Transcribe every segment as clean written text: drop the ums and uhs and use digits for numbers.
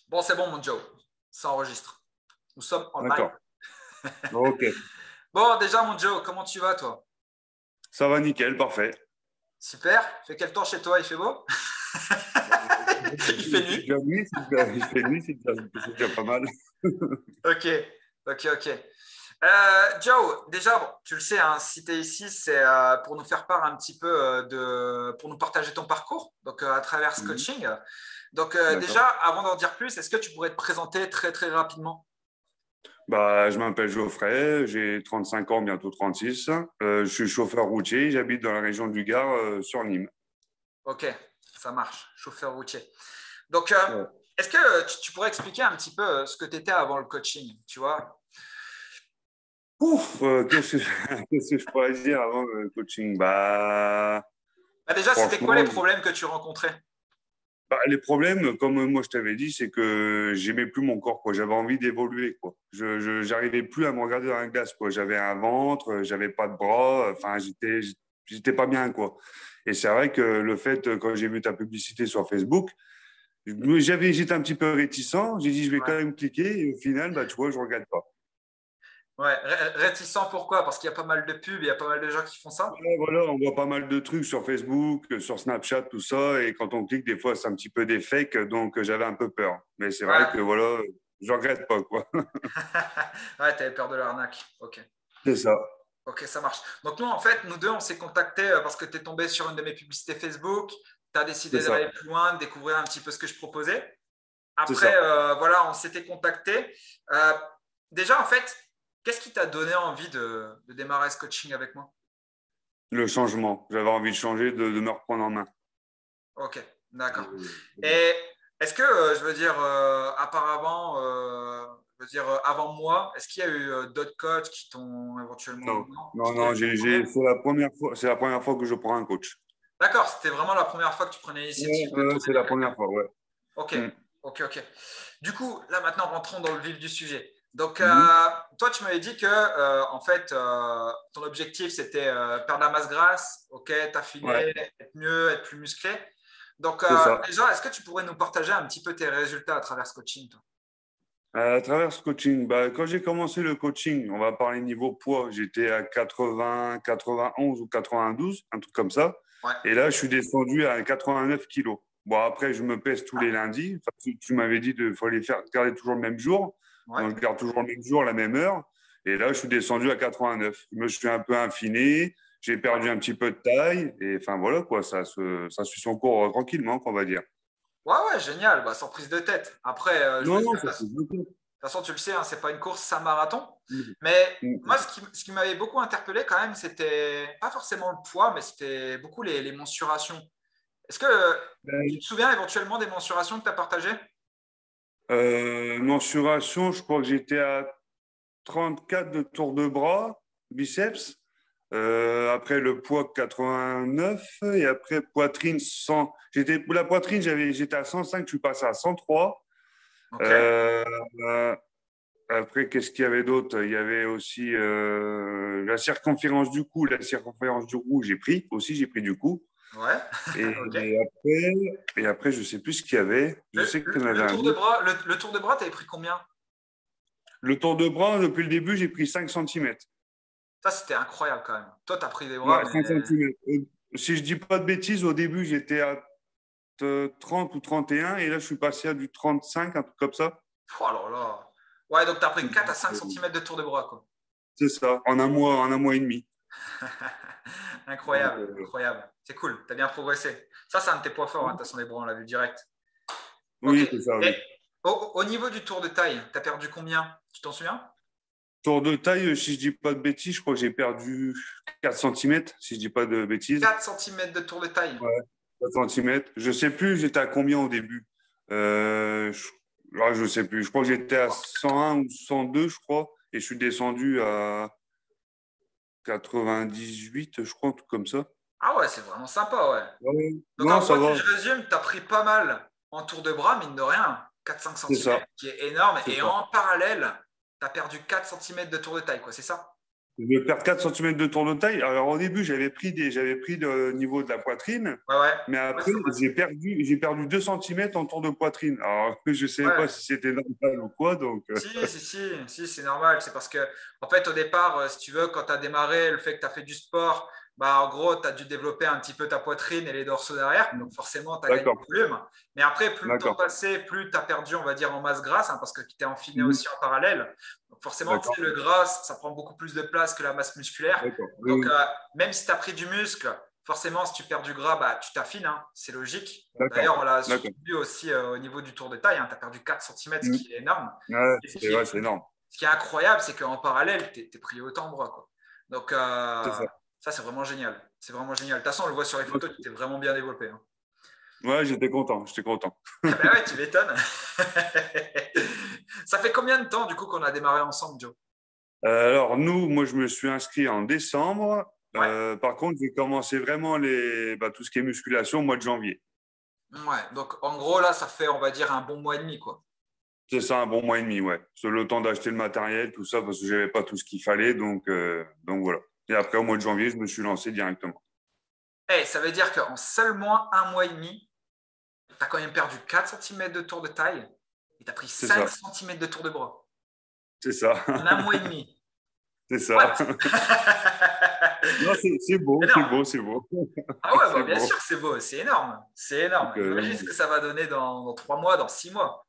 Bon, c'est bon, mon Joe. Ça enregistre. Nous sommes en live. D'accord. Ok. Bon, déjà, mon Joe, comment tu vas, toi? Ça va nickel, parfait. Super. Il fait quel temps chez toi? Il fait beau? Il fait Il fait nuit? déjà nuit, il fait nuit, c'est déjà pas mal. Ok, ok, ok. Joe, déjà, bon, tu le sais, hein, si tu es ici, c'est pour nous faire part un petit peu pour nous partager ton parcours, donc à travers ce Mhm. coaching. Donc D'accord. déjà, avant d'en dire plus, est-ce que tu pourrais te présenter très très rapidement? Bah, je m'appelle Geoffrey, j'ai 35 ans, bientôt 36. Je suis chauffeur routier, j'habite dans la région du Gard, sur Nîmes. Ok, ça marche, chauffeur routier. Donc, Ouais. est-ce que tu pourrais expliquer un petit peu ce que tu étais avant le coaching, tu vois? Ouf, qu'est-ce que je pourrais dire avant le coaching? Bah, Bah déjà, c'était quoi les franchement, problèmes que tu rencontrais? bah, les problèmes, comme moi je t'avais dit, c'est que j'aimais plus mon corps, quoi. J'avais envie d'évoluer, quoi. J'arrivais plus à me regarder dans la glace, quoi. J'avais un ventre, j'avais pas de bras, enfin, j'étais pas bien, quoi. Et c'est vrai que le fait, quand j'ai vu ta publicité sur Facebook, j'étais un petit peu réticent. J'ai dit, je vais Ouais. quand même cliquer. Et au final, bah, tu vois, je regrette pas. Ouais, réticent pourquoi? Parce qu'il y a pas mal de pubs, il y a pas mal de gens qui font ça. Ouais, voilà, on voit pas mal de trucs sur Facebook, sur Snapchat, tout ça. Et quand on clique, des fois, c'est un petit peu des fakes. Donc, j'avais un peu peur. Mais c'est vrai que Ouais. voilà, je regrette pas, quoi. Ouais, t'avais peur de l'arnaque. Ok. C'est ça. Ok, ça marche. Donc nous, en fait, nous deux, on s'est contactés parce que tu es tombé sur une de mes publicités Facebook. Tu as C'est décidé ça. d'aller plus loin, de découvrir un petit peu ce que je proposais. C'est Après, ça. voilà, on s'était contactés. Euh, déjà, en fait, qu'est-ce qui t'a donné envie de démarrer ce coaching avec moi? Le changement. J'avais envie de changer, de me reprendre en main. Ok, d'accord. Voilà. Et est-ce que, je veux dire, auparavant, je veux dire, avant moi, est-ce qu'il y a eu d'autres coachs qui t'ont éventuellement... Non, Non, non, j'étais non, le premier. c'est la première fois que je prends un coach. D'accord, c'était vraiment la première fois que tu prenais Ouais, l'initiative de ouais, tourner c'est la vers quelqu'un. première fois, ouais. Ok, Mm. ok, ok. Du coup, là maintenant, rentrons dans le vif du sujet. Donc, Mhm. toi, tu m'avais dit que, en fait, ton objectif, c'était perdre la masse grasse, ok, Ouais, t'affiner, être mieux, être plus musclé. Donc, c'est ça. déjà, est-ce que tu pourrais nous partager un petit peu tes résultats à travers ce coaching, toi? À travers ce coaching, bah, quand j'ai commencé le coaching, on va parler niveau poids, j'étais à 80, 91 ou 92, un truc comme ça. Ouais, Et là, je suis descendu à 89 kilos. Bon, après, je me pèse tous les lundis. Enfin, tu m'avais dit qu'il fallait faire garder toujours le même jour. ouais. Donc, je garde toujours le même jour, la même heure. Et là, je suis descendu à 89. Je me suis un peu affiné. J'ai perdu un petit peu de taille. Et enfin, voilà, quoi. Ça suit son cours tranquillement, qu'on va dire. Ouais, ouais, génial, bah, sans prise de tête. Après, je veux Non, dire, non, de ça fait beaucoup. toute façon, tu le sais, hein, c'est pas une course, c'est un marathon. Mais moi, ce qui m'avait beaucoup interpellé quand même, c'était pas forcément le poids, mais c'était beaucoup les mensurations. Est-ce que tu te souviens éventuellement des mensurations que tu as partagées? Mensuration, je crois que j'étais à 34 de tour de bras, biceps. Après le poids 89 et après poitrine 100. La poitrine, j'étais à 105, je suis passé à 103. Ok, Euh, euh, Après, qu'est-ce qu'il y avait d'autre? Il y avait aussi la circonférence du cou. La circonférence du cou, j'ai pris aussi, j'ai pris du coup. ouais, Et, ok. et après, je sais plus ce qu'il y avait. Je Le, sais qu'il y en le avait un tour de autre. bras, le tour de bras, tu avais pris combien? Le tour de bras, depuis le début, j'ai pris 5 centimètres. Ça, c'était incroyable quand même. Toi, tu as pris des bras, Ouais, mais 5 centimètres. Si je dis pas de bêtises, au début, j'étais à 30 ou 31 et là, je suis passé à du 35, un truc comme ça. oh là là. Ouais, donc tu as pris 4 à 5 centimètres de tour de bras, quoi. C'est ça, en un mois et demi. Donc, Incroyable, incroyable. C'est cool, tu as bien progressé. Ça, c'est un de tes points forts, hein, de toute façon, les bras, on l'a vu direct. Ok. oui, c'est ça, Et oui. au niveau du tour de taille, tu as perdu combien? Tu t'en souviens? Tour de taille, si je dis pas de bêtises, je crois que j'ai perdu 4 centimètres, si je dis pas de bêtises. 4 centimètres de tour de taille. Ouais, 4 centimètres. Je sais plus, j'étais à combien au début. Je sais plus. Je crois que j'étais à 101 ou 102, je crois, et je suis descendu à 98, je crois, un truc comme ça. Ah ouais, c'est vraiment sympa, ouais. Ouais. Donc Non, en ça gros, si va. je résume, tu as pris pas mal en tour de bras, mine de rien, 4-5 C'est ça. cm, qui est énorme. C'est Et ça. en parallèle, tu as perdu 4 cm de tour de taille, quoi, c'est ça? de perdre 4 cm de tour de taille. Alors au début, j'avais pris le niveau de la poitrine, Ouais, ouais. mais Ouais, après, c'est normal. j'ai perdu 2 cm en tour de poitrine. Alors je ne savais pas Ouais. si c'était normal ou quoi, donc Si, c'est normal. C'est parce que, en fait, au départ, si tu veux, quand tu as démarré, le fait que tu as fait du sport, bah, en gros, tu as dû développer un petit peu ta poitrine et les dorsaux derrière. Donc, forcément, tu as gagné d'accord, du volume. Mais après, plus le temps d'accord, passait, plus tu as perdu, on va dire, en masse grasse, hein, parce que tu t'es enfiné mhm, aussi en parallèle. Donc, forcément, tu sais, d'accord, le gras, ça prend beaucoup plus de place que la masse musculaire. d'accord, oui, Donc, oui, même si tu as pris du muscle, forcément, si tu perds du gras, bah, tu t'affines, hein, c'est logique. d'accord, D'ailleurs, on l'a surtout d'accord. vu aussi au niveau du tour de taille. Tu as perdu 4 cm, ce Mhm. qui est énorme. Ouais, Et c'est vrai, c'est énorme. ce qui est incroyable, c'est qu'en parallèle, tu es pris autant en bras, quoi. Donc, C'est ça. ça, c'est vraiment génial. C'est vraiment génial. De toute façon, on le voit sur les photos, tu t'es vraiment bien développé, hein. Ouais, j'étais content, j'étais content. Ah ben ouais, tu m'étonnes. Ça fait combien de temps, du coup, qu'on a démarré ensemble, Joe? Alors, moi, je me suis inscrit en décembre. Ouais. Par contre, j'ai commencé vraiment tout ce qui est musculation au mois de janvier. Ouais. Donc, en gros, là, ça fait, on va dire, un bon mois et demi, quoi. C'est ça, un bon mois et demi, ouais. C'est le temps d'acheter le matériel, tout ça, parce que j'avais pas tout ce qu'il fallait. Donc voilà. Et après, au mois de janvier, je me suis lancé directement. Eh, ça veut dire qu'en seulement un mois et demi, tu as quand même perdu 4 cm de tour de taille et tu as pris C'est 5 ça, cm de tour de bras. c'est ça, En un mois et demi. c'est ça. What? Non, c'est beau, c'est Énorme. beau, c'est beau. Ah ouais, bah C'est bien beau. sûr que c'est beau, c'est énorme. C'est énorme. Imagine ce que ça va donner dans 3 mois, dans 6 mois.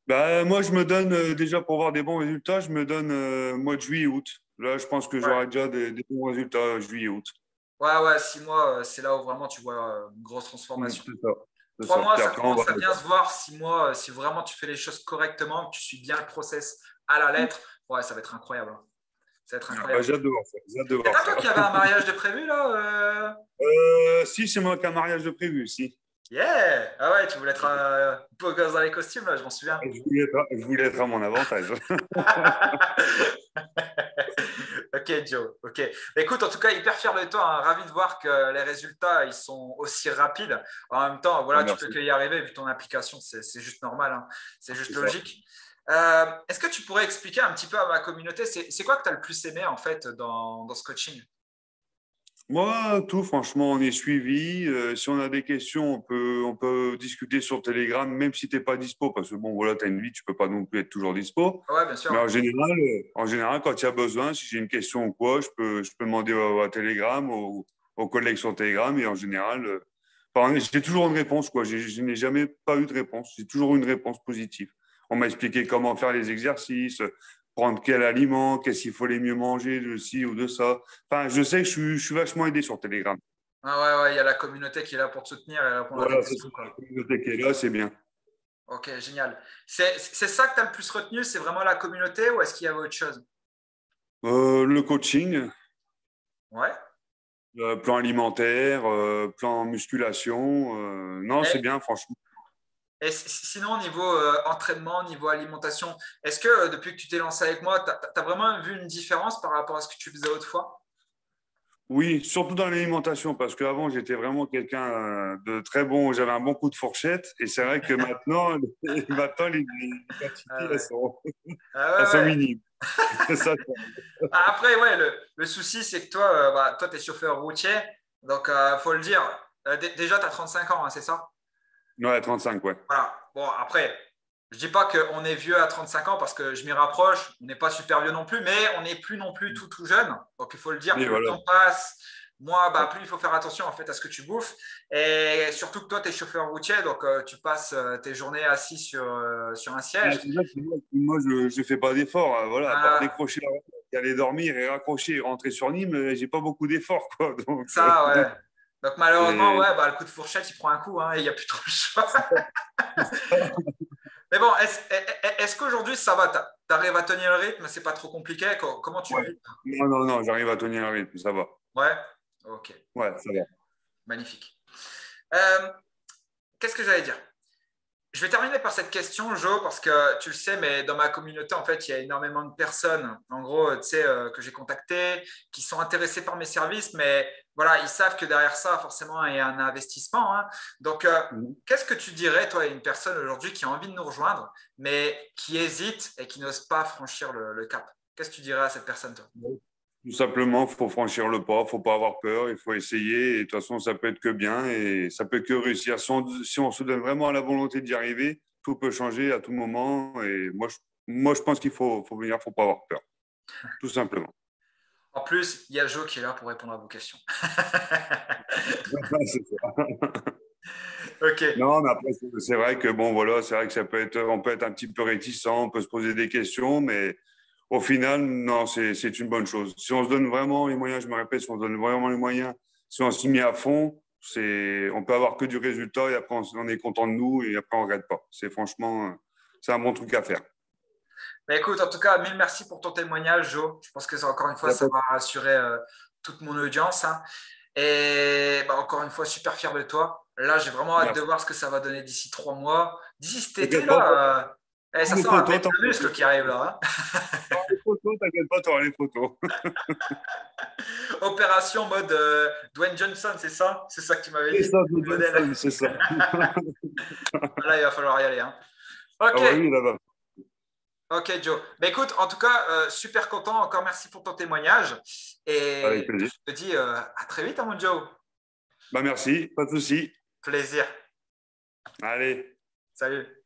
Moi, je me donne, déjà pour avoir des bons résultats, je me donne mois de juillet, août. Là, je pense que Ouais, j'aurai déjà des bons résultats juillet, août. ouais, 6 mois, c'est là où vraiment tu vois une grosse transformation. C'est ça. C'est 3 ça. mois, Puis ça après, on va. commence à bien se voir. 6 mois, si vraiment tu fais les choses correctement, que tu suis bien le process à la lettre, ouais, ça va être incroyable, hein. Ça va être Ah, bah, incroyable. j'ai hâte de voir ça. J'ai hâte de C'est voir pas ça. toi qui avais un mariage de prévu là Si, c'est moi qui ai un mariage de prévu, si. Yeah! Ah ouais, tu voulais être beau gosse dans les costumes là, je m'en souviens. Je voulais être à mon avantage. Ok, Joe. Ok. Écoute, en tout cas, hyper fier de toi, hein. Ravi de voir que les résultats ils sont aussi rapides. En même temps, Ah, voilà, tu peux merci. que y arriver vu ton application, c'est juste normal, hein. C'est juste C'est ça. logique. Est-ce que tu pourrais expliquer un petit peu à ma communauté, c'est quoi que tu as le plus aimé en fait dans ce coaching? Moi, tout, franchement, on est suivi. Si on a des questions, on peut discuter sur Telegram, même si tu n'es pas dispo, parce que bon, voilà, tu as une vie, tu peux pas non plus être toujours dispo. Ouais, bien Mais sûr. en général, quand il y a besoin, si j'ai une question ou quoi, je peux demander à Telegram, aux collègues sur Telegram, et en général, enfin, j'ai toujours une réponse, quoi. Je n'ai jamais pas eu de réponse. J'ai toujours eu une réponse positive. On m'a expliqué comment faire les exercices, prendre quel aliment, qu'est-ce qu'il faut les mieux manger, de ci ou de ça. Enfin, je sais que je suis vachement aidé sur Telegram. Ah ouais, ouais, il y a la communauté qui est là pour te soutenir et répondre à tes Voilà, c'est ça. questions, La quoi. communauté qui est là, c'est bien. Ok, génial. C'est ça que tu as le plus retenu, c'est vraiment la communauté ou est-ce qu'il y avait autre chose? Le coaching, Ouais. plan alimentaire, plan musculation. Non, c'est Et, bien, franchement. et sinon, niveau entraînement, niveau alimentation, est-ce que depuis que tu t'es lancé avec moi, tu as vraiment vu une différence par rapport à ce que tu faisais autrefois? Oui, surtout dans l'alimentation, parce qu'avant, j'étais vraiment quelqu'un de très bon. J'avais un bon coup de fourchette. Et c'est vrai que maintenant, maintenant les quantités, Ah ouais. Ah elles ouais, sont ouais. minimes. Ça, Après, ouais, le souci, c'est que toi, bah, toi, tu es chauffeur routier. Donc, il faut le dire. Déjà, tu as 35 ans, hein, c'est ça? ouais, 35, ouais. Voilà. Bon, après, je dis pas qu'on est vieux à 35 ans parce que je m'y rapproche. On n'est pas super vieux non plus, mais on n'est plus non plus tout jeune. Donc, il faut le dire, Et plus le voilà. temps passe, moins, bah, plus il faut faire attention en fait à ce que tu bouffes. Et surtout que toi, tu es chauffeur routier, donc tu passes tes journées assis sur un Ah, siège. c'est ça que moi, je ne fais pas d'efforts. Voilà, à part Voilà. décrocher la voiture, et aller dormir et raccrocher et rentrer sur Nîmes, j'ai pas beaucoup d'efforts, quoi. Ça, ouais. Donc, malheureusement, C'est- ouais, bah, le coup de fourchette, il prend un coup, hein, et il n'y a plus trop le choix. Mais bon, est-ce qu'aujourd'hui, ça va? Tu arrives à tenir le rythme? C'est pas trop compliqué? Comment tu ouais. le vis? Non, non, non, j'arrive à tenir un rythme, ça va. Ouais. Ok. Ouais, ça va. Magnifique. Euh, Qu'est-ce que j'allais dire? Je vais terminer par cette question, Jo, parce que tu le sais, mais dans ma communauté, en fait, il y a énormément de personnes, en gros, tu sais, que j'ai contactées, qui sont intéressées par mes services, mais voilà, ils savent que derrière ça, forcément, il y a un investissement, hein. Donc, Mhm. qu'est-ce que tu dirais, toi, à une personne aujourd'hui qui a envie de nous rejoindre, mais qui hésite et qui n'ose pas franchir le cap? Qu'est-ce que tu dirais à cette personne, toi? Tout simplement, il faut franchir le pas, il ne faut pas avoir peur, il faut essayer. Et de toute façon, ça peut être que bien et ça peut que réussir. Si on se donne vraiment la volonté d'y arriver, tout peut changer à tout moment. Et moi, je pense qu'il faut venir, il ne faut pas avoir peur. Tout simplement. En plus, il y a Jo qui est là pour répondre à vos questions. C'est ça. Ok. Non, mais après, c'est vrai que bon, voilà, c'est vrai que on peut être un petit peu réticent, on peut se poser des questions, mais au final, non, c'est une bonne chose. Si on se donne vraiment les moyens, je me répète, si on se donne vraiment les moyens, si on s'y met à fond, on peut avoir que du résultat et après on est content de nous et après on regrette pas. C'est franchement, c'est un bon truc à faire. Mais écoute, en tout cas, mille merci pour ton témoignage, Jo. Je pense que encore une fois, ça va rassurer toute mon audience, hein. Et bah, encore une fois, super fier de toi. Là, j'ai vraiment hâte de Merci. voir ce que ça va donner d'ici 3 mois. D'ici cet été, T'inquiète pas, là, ça les sent la photos, tête de muscle qui arrive là, hein. les photos, t'inquiète pas, t'auras les photos. Opération mode Dwayne Johnson, c'est ça? C'est ça que tu m'avais C'est dit? ça, de Modèle. Johnson, c'est ça. Là, il va falloir y aller, hein. Ah Ok, ouais, oui, là-bas. ok, Joe. Mais écoute, en tout cas, super content. Encore merci pour ton témoignage. Avec Et plaisir. je te dis à très vite, hein, mon Joe. Bah merci, pas de souci. Plaisir. Allez. Salut.